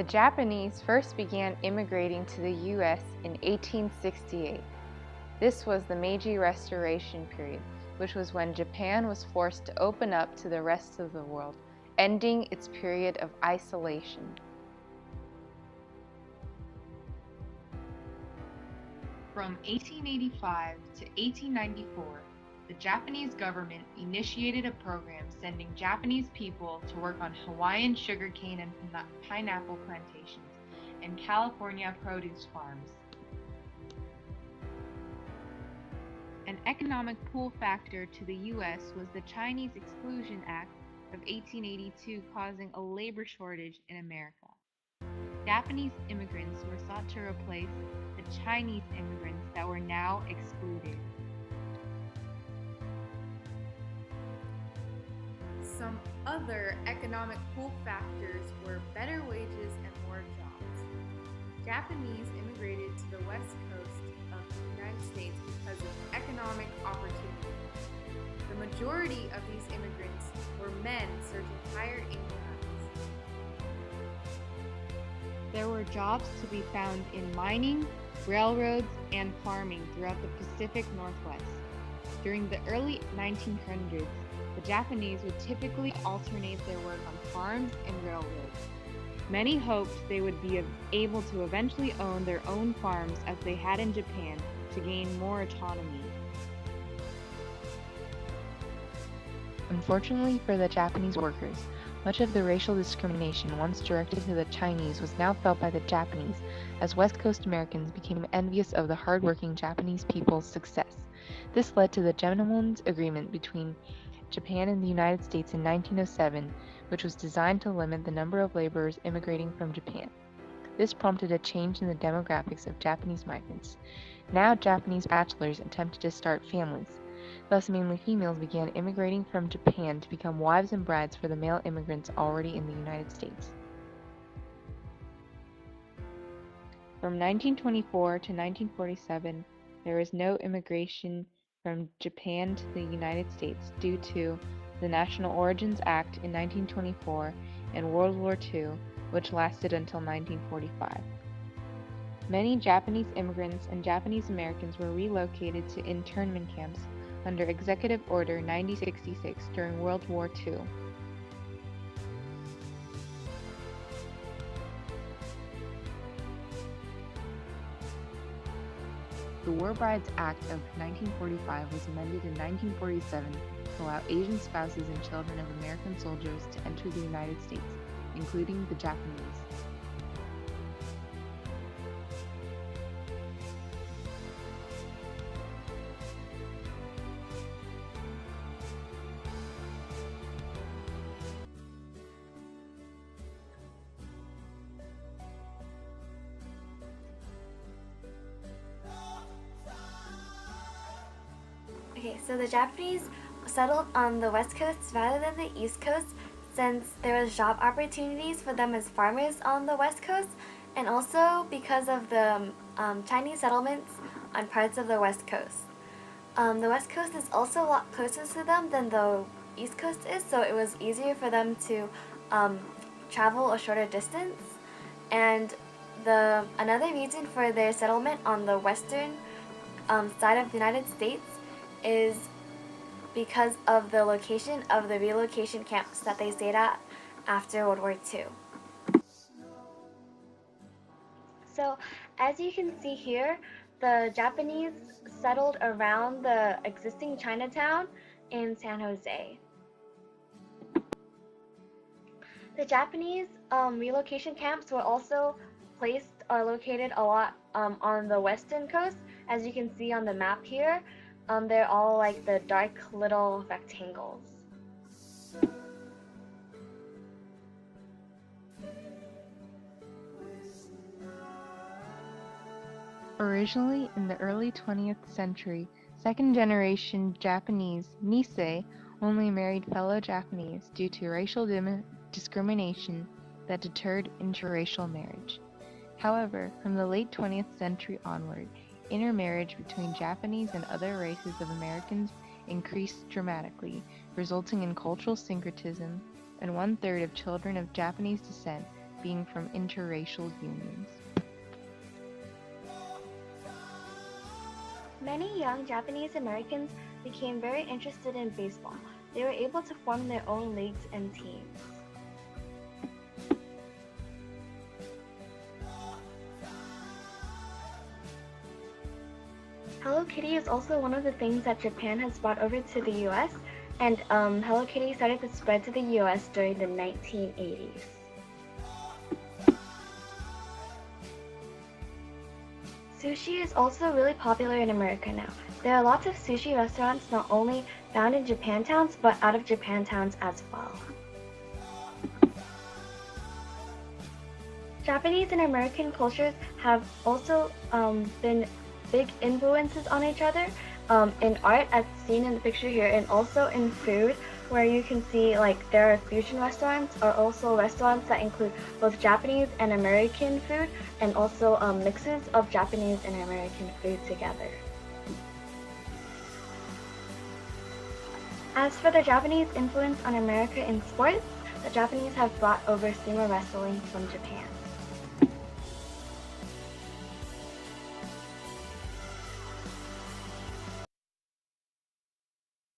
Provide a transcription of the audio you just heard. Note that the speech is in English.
The Japanese first began immigrating to the U.S. in 1868. This was the Meiji Restoration period, which was when Japan was forced to open up to the rest of the world, ending its period of isolation. From 1885 to 1894, the Japanese government initiated a program sending Japanese people to work on Hawaiian sugarcane and pineapple plantations and California produce farms. An economic pull factor to the U.S. was the Chinese Exclusion Act of 1882, causing a labor shortage in America. Japanese immigrants were sought to replace the Chinese immigrants that were now excluded. Some other economic pull factors were better wages and more jobs. Japanese immigrated to the west coast of the United States because of economic opportunity. The majority of these immigrants were men searching higher incomes. There were jobs to be found in mining, railroads, and farming throughout the Pacific Northwest. During the early 1900s, the Japanese would typically alternate their work on farms and railroads. Many hoped they would be able to eventually own their own farms as they had in Japan to gain more autonomy. Unfortunately for the Japanese workers, much of the racial discrimination once directed to the Chinese was now felt by the Japanese, as West Coast Americans became envious of the hardworking Japanese people's success. This led to the Gentlemen's Agreement between Japan and the United States in 1907, which was designed to limit the number of laborers immigrating from Japan. This prompted a change in the demographics of Japanese migrants. Now Japanese bachelors attempted to start families. Thus, mainly females began immigrating from Japan to become wives and brides for the male immigrants already in the United States. From 1924 to 1947, there was no immigration from Japan to the United States due to the National Origins Act in 1924 and World War II, which lasted until 1945. Many Japanese immigrants and Japanese Americans were relocated to internment camps under Executive Order 9066 during World War II. The War Brides Act of 1945 was amended in 1947 to allow Asian spouses and children of American soldiers to enter the United States, including the Japanese. Okay, so the Japanese settled on the west coast rather than the east coast since there was job opportunities for them as farmers on the west coast, and also because of the Chinese settlements on parts of the west coast. The west coast is also a lot closer to them than the east coast is, so it was easier for them to travel a shorter distance. And another reason for their settlement on the western side of the United States is because of the location of the relocation camps that they stayed at after World War II. So as you can see here, the Japanese settled around the existing Chinatown in San Jose. The Japanese relocation camps were also placed or located a lot on the western coast, as you can see on the map here. They're all like the dark little rectangles. Originally in the early 20th century, second-generation Japanese Nisei only married fellow Japanese due to racial discrimination that deterred interracial marriage. However, from the late 20th century onward, intermarriage between Japanese and other races of Americans increased dramatically, resulting in cultural syncretism, and 1/3 of children of Japanese descent being from interracial unions. Many young Japanese Americans became very interested in baseball. They were able to form their own leagues and teams. Hello Kitty is also one of the things that Japan has brought over to the US, and Hello Kitty started to spread to the US during the 1980s. Sushi is also really popular in America now. There are lots of sushi restaurants not only found in Japantowns, but out of Japantowns as well. Japanese and American cultures have also been big influences on each other in art, as seen in the picture here, and also in food, where you can see like there are fusion restaurants, or also restaurants that include both Japanese and American food, and also mixes of Japanese and American food together. As for the Japanese influence on America in sports, the Japanese have brought over sumo wrestling from Japan.